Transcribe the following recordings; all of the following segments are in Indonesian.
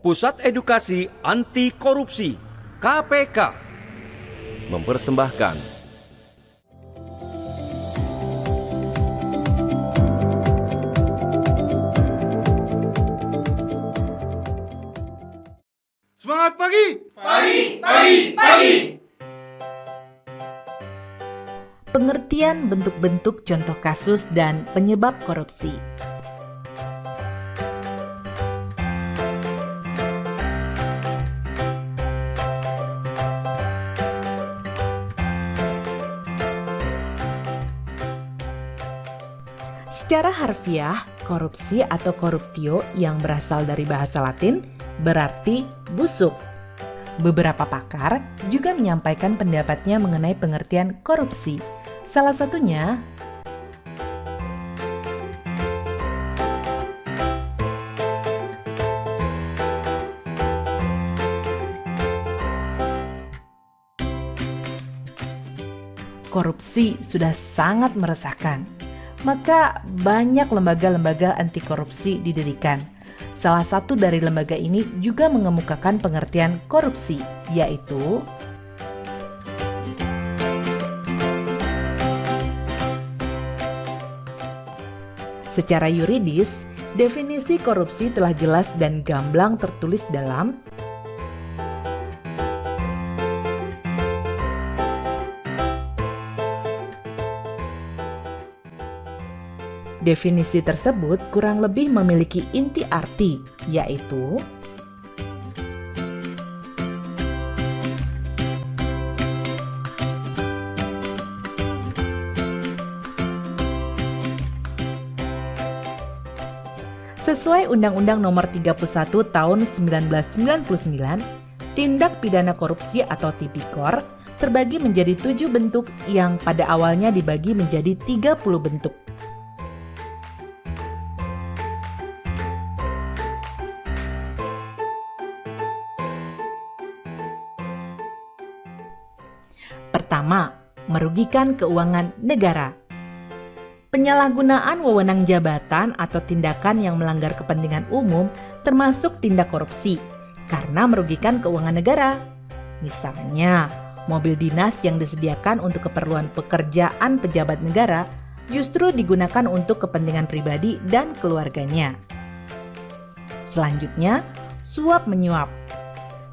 Pusat Edukasi Anti Korupsi KPK mempersembahkan Semangat pagi! Pagi! Pengertian bentuk-bentuk contoh kasus dan penyebab korupsi. Secara harfiah, korupsi atau corruptio yang berasal dari bahasa Latin berarti busuk. Beberapa pakar juga menyampaikan pendapatnya mengenai pengertian korupsi. Salah satunya, korupsi sudah sangat meresahkan. Maka banyak lembaga-lembaga anti korupsi didirikan. Salah satu dari lembaga ini juga mengemukakan pengertian korupsi, yaitu secara yuridis, definisi korupsi telah jelas dan gamblang tertulis dalam definisi tersebut kurang lebih memiliki inti arti, yaitu sesuai Undang-Undang Nomor 31 Tahun 1999, tindak pidana korupsi atau tipikor terbagi menjadi 7 bentuk yang pada awalnya dibagi menjadi 30 bentuk. Pertama, merugikan keuangan negara. Penyalahgunaan wewenang jabatan atau tindakan yang melanggar kepentingan umum termasuk tindak korupsi karena merugikan keuangan negara. Misalnya, mobil dinas yang disediakan untuk keperluan pekerjaan pejabat negara justru digunakan untuk kepentingan pribadi dan keluarganya. Selanjutnya, suap menyuap.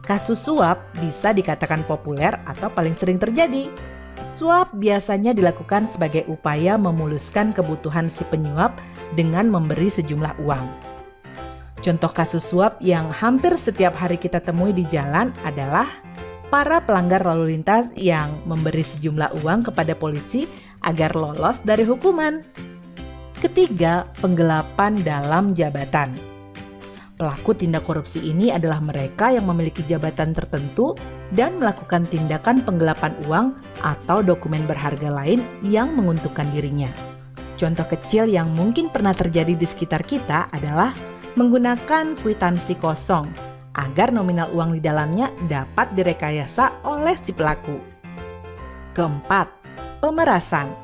Kasus suap bisa dikatakan populer atau paling sering terjadi. Suap biasanya dilakukan sebagai upaya memuluskan kebutuhan si penyuap dengan memberi sejumlah uang. Contoh kasus suap yang hampir setiap hari kita temui di jalan adalah para pelanggar lalu lintas yang memberi sejumlah uang kepada polisi agar lolos dari hukuman. Ketiga, penggelapan dalam jabatan. Pelaku tindak korupsi ini adalah mereka yang memiliki jabatan tertentu dan melakukan tindakan penggelapan uang atau dokumen berharga lain yang menguntungkan dirinya. Contoh kecil yang mungkin pernah terjadi di sekitar kita adalah menggunakan kwitansi kosong agar nominal uang di dalamnya dapat direkayasa oleh si pelaku. Keempat, pemerasan.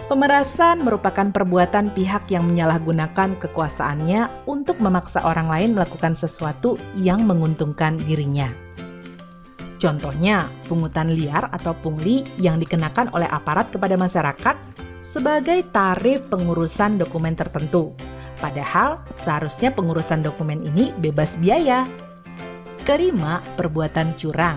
Pemerasan merupakan perbuatan pihak yang menyalahgunakan kekuasaannya untuk memaksa orang lain melakukan sesuatu yang menguntungkan dirinya. Contohnya, pungutan liar atau pungli yang dikenakan oleh aparat kepada masyarakat sebagai tarif pengurusan dokumen tertentu. Padahal, seharusnya pengurusan dokumen ini bebas biaya. Kelima, perbuatan curang.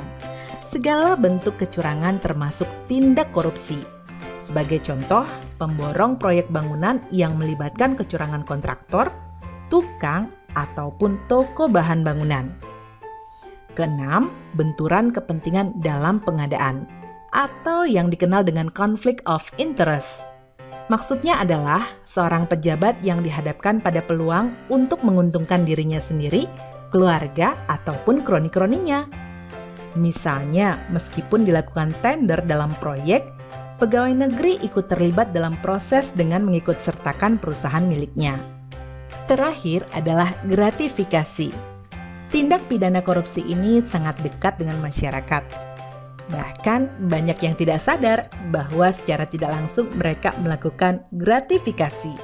Segala bentuk kecurangan termasuk tindak korupsi. Sebagai contoh, pemborong proyek bangunan yang melibatkan kecurangan kontraktor, tukang, ataupun toko bahan bangunan. Keenam, benturan kepentingan dalam pengadaan, atau yang dikenal dengan conflict of interest. Maksudnya adalah seorang pejabat yang dihadapkan pada peluang untuk menguntungkan dirinya sendiri, keluarga, ataupun kroni-kroninya. Misalnya, meskipun dilakukan tender dalam proyek, pegawai negeri ikut terlibat dalam proses dengan mengikutsertakan perusahaan miliknya. Terakhir adalah gratifikasi. Tindak pidana korupsi ini sangat dekat dengan masyarakat. Bahkan banyak yang tidak sadar bahwa secara tidak langsung mereka melakukan gratifikasi.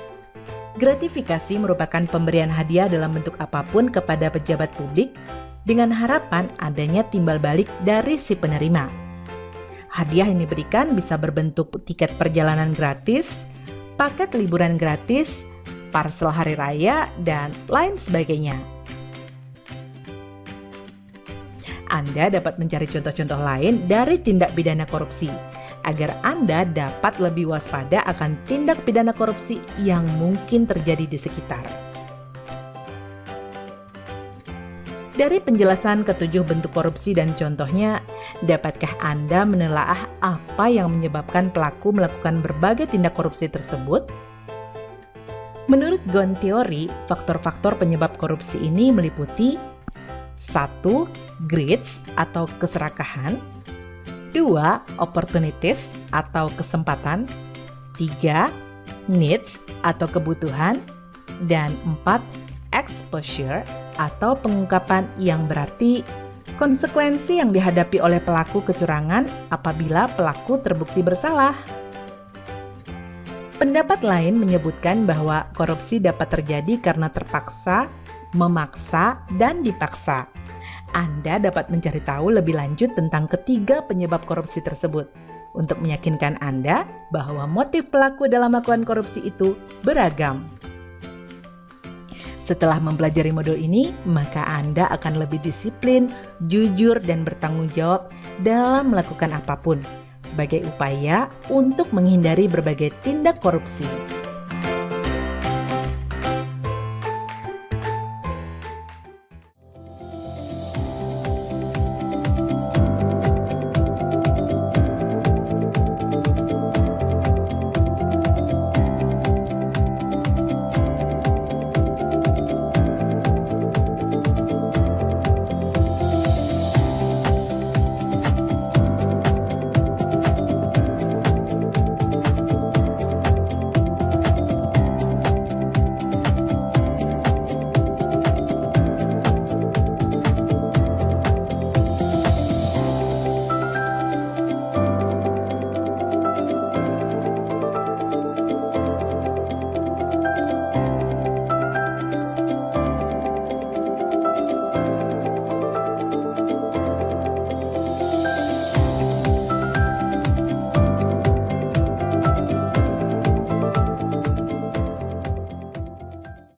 Gratifikasi merupakan pemberian hadiah dalam bentuk apapun kepada pejabat publik dengan harapan adanya timbal balik dari si penerima. Hadiah yang diberikan bisa berbentuk tiket perjalanan gratis, paket liburan gratis, parcel hari raya, dan lain sebagainya. Anda dapat mencari contoh-contoh lain dari tindak pidana korupsi, agar Anda dapat lebih waspada akan tindak pidana korupsi yang mungkin terjadi di sekitar. Dari penjelasan ketujuh bentuk korupsi dan contohnya, dapatkah Anda menelaah apa yang menyebabkan pelaku melakukan berbagai tindak korupsi tersebut? Menurut Ghosn Theory, faktor-faktor penyebab korupsi ini meliputi 1. Greed atau keserakahan, 2. Opportunities atau kesempatan, 3. Needs atau kebutuhan, dan 4. Exposure atau pengungkapan, yang berarti konsekuensi yang dihadapi oleh pelaku kecurangan apabila pelaku terbukti bersalah. Pendapat lain menyebutkan bahwa korupsi dapat terjadi karena terpaksa, memaksa, dan dipaksa. Anda dapat mencari tahu lebih lanjut tentang ketiga penyebab korupsi tersebut untuk meyakinkan Anda bahwa motif pelaku dalam melakukan korupsi itu beragam. Setelah mempelajari modul ini, maka Anda akan lebih disiplin, jujur, dan bertanggung jawab dalam melakukan apapun sebagai upaya untuk menghindari berbagai tindak korupsi.